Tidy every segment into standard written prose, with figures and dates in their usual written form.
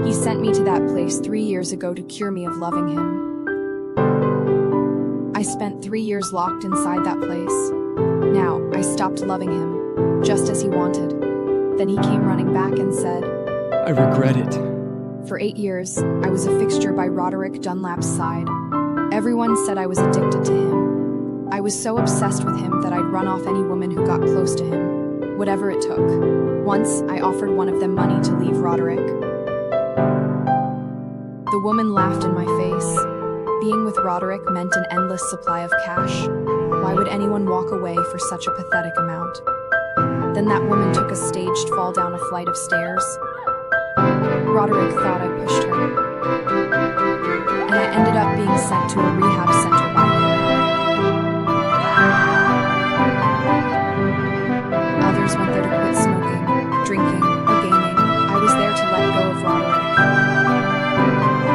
He sent me to that place 3 years ago to cure me of loving him. I spent 3 years locked inside that place. Now, I stopped loving him, just as he wanted. Then he came running back and said, I regret it. For 8 years, I was a fixture by Roderick Dunlap's side. Everyone said I was addicted to him. I was so obsessed with him that I'd run off any woman who got close to him, whatever it took. Once, I offered one of them money to leave Roderick. The woman laughed in my face. Being with Roderick meant an endless supply of cash. Why would anyone walk away for such a pathetic amount? Then that woman took a staged fall down a flight of stairs. Roderick thought I pushed her. And I ended up being sent to a rehab center by him. Others went there to quit smoking, drinking, or gaming. I was there to let go of Roderick.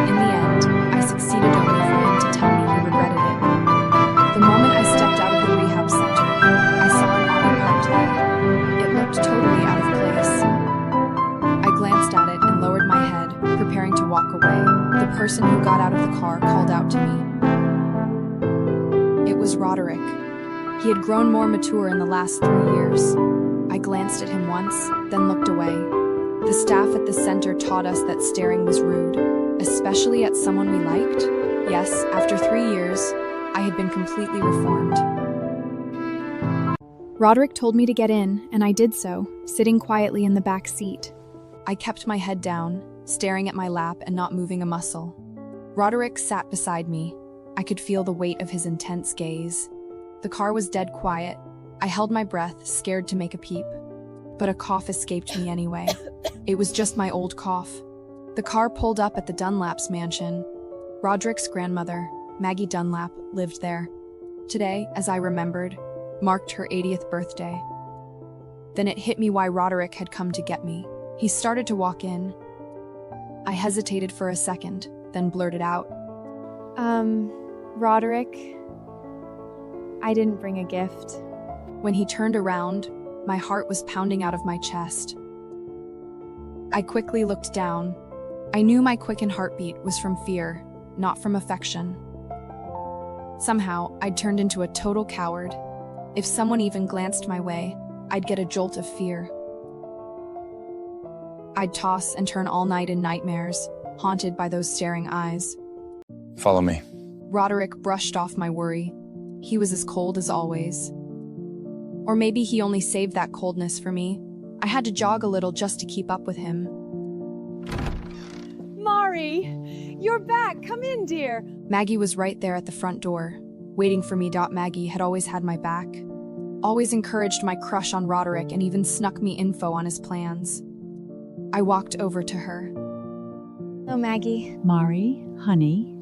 In the end, I succeeded only for him to tell me he regretted it. The moment I stepped out of the rehab center, I saw an auto parked there. It looked totally out of place. I glanced at it and lowered my head, preparing to walk away. The person who got out of the car called out to me. It was Roderick. He had grown more mature in the last 3 years. I glanced at him once, then looked away. The staff at the center taught us that staring was rude, especially at someone we liked. Yes, after 3 years, I had been completely reformed. Roderick told me to get in, and I did so, sitting quietly in the back seat. I kept my head down, staring at my lap and not moving a muscle. Roderick sat beside me. I could feel the weight of his intense gaze. The car was dead quiet. I held my breath, scared to make a peep. But a cough escaped me anyway. It was just my old cough. The car pulled up at the Dunlap's mansion. Roderick's grandmother, Maggie Dunlap, lived there. Today, as I remembered, marked her 80th birthday. Then it hit me why Roderick had come to get me. He started to walk in. I hesitated for a second, then blurted out, Roderick, I didn't bring a gift. When he turned around, my heart was pounding out of my chest. I quickly looked down. I knew my quickened heartbeat was from fear, not from affection. Somehow, I'd turned into a total coward. If someone even glanced my way, I'd get a jolt of fear. I'd toss and turn all night in nightmares, haunted by those staring eyes. Follow me. Roderick brushed off my worry. He was as cold as always. Or maybe he only saved that coldness for me. I had to jog a little just to keep up with him. Mari, you're back. Come in, dear. Maggie was right there at the front door, waiting for me. Maggie had always had my back, always encouraged my crush on Roderick, and even snuck me info on his plans. I walked over to her. Oh, Maggie. Mari, honey,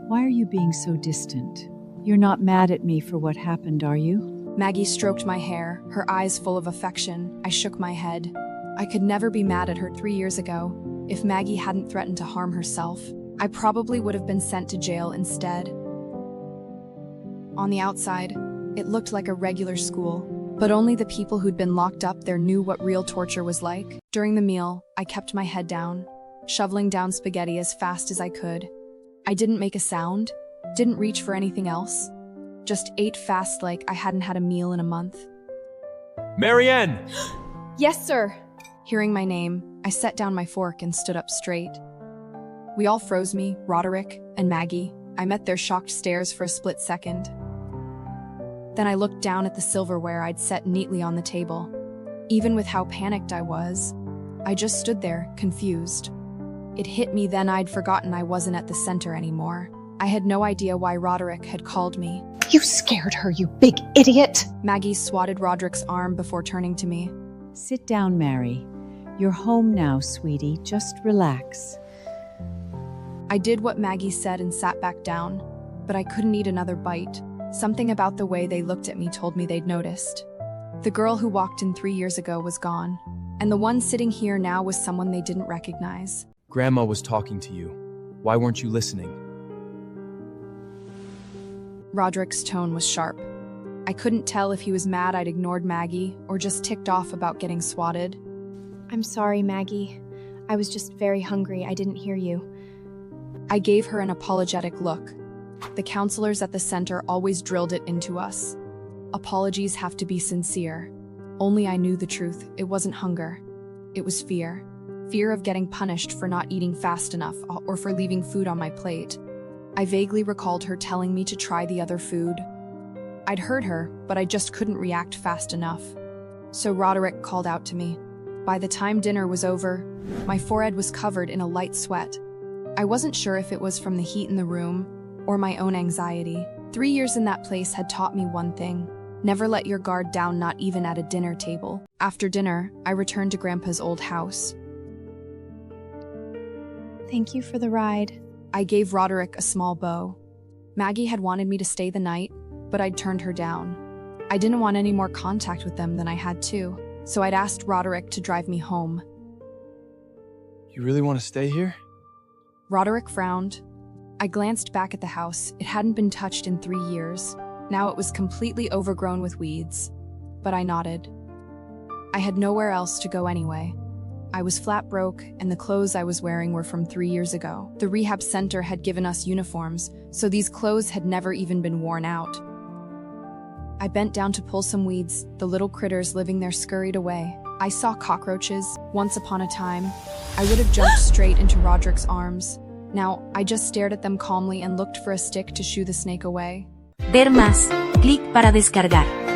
why are you being so distant? You're not mad at me for what happened, are you? Maggie stroked my hair, her eyes full of affection. I shook my head. I could never be mad at her 3 years ago. If Maggie hadn't threatened to harm herself, I probably would have been sent to jail instead. On the outside, it looked like a regular school, but only the people who'd been locked up there knew what real torture was like. During the meal, I kept my head down, shoveling down spaghetti as fast as I could. I didn't make a sound, didn't reach for anything else. Just ate fast like I hadn't had a meal in a month. Marianne! Yes, sir. Hearing my name, I set down my fork and stood up straight. We all froze me, Roderick and Maggie. I met their shocked stares for a split second. Then I looked down at the silverware I'd set neatly on the table. Even with how panicked I was, I just stood there, confused. It hit me then I'd forgotten I wasn't at the center anymore. I had no idea why Roderick had called me. You scared her, you big idiot! Maggie swatted Roderick's arm before turning to me. Sit down, Mary. You're home now, sweetie. Just relax. I did what Maggie said and sat back down, but I couldn't eat another bite. Something about the way they looked at me told me they'd noticed. The girl who walked in 3 years ago was gone, and the one sitting here now was someone they didn't recognize. Grandma was talking to you. Why weren't you listening? Roderick's tone was sharp. I couldn't tell if he was mad I'd ignored Maggie or just ticked off about getting swatted. I'm sorry, Maggie. I was just very hungry. I didn't hear you. I gave her an apologetic look. The counselors at the center always drilled it into us. Apologies have to be sincere. Only I knew the truth. It wasn't hunger. It was fear. Fear of getting punished for not eating fast enough or for leaving food on my plate. I vaguely recalled her telling me to try the other food. I'd heard her, but I just couldn't react fast enough. So Roderick called out to me. By the time dinner was over, my forehead was covered in a light sweat. I wasn't sure if it was from the heat in the room or my own anxiety. 3 years in that place had taught me one thing. Never let your guard down, not even at a dinner table. After dinner, I returned to Grandpa's old house. Thank you for the ride. I gave Roderick a small bow. Maggie had wanted me to stay the night, but I'd turned her down. I didn't want any more contact with them than I had to, so I'd asked Roderick to drive me home. You really want to stay here? Roderick frowned. I glanced back at the house. It hadn't been touched in 3 years. Now it was completely overgrown with weeds. But I nodded. I had nowhere else to go anyway. I was flat broke, and the clothes I was wearing were from 3 years ago. The rehab center had given us uniforms, so these clothes had never even been worn out. I bent down to pull some weeds. The little critters living there scurried away. I saw cockroaches. Once upon a time, I would have jumped straight into Roderick's arms. Now, I just stared at them calmly and looked for a stick to shoo the snake away. Ver más. Clic para descargar.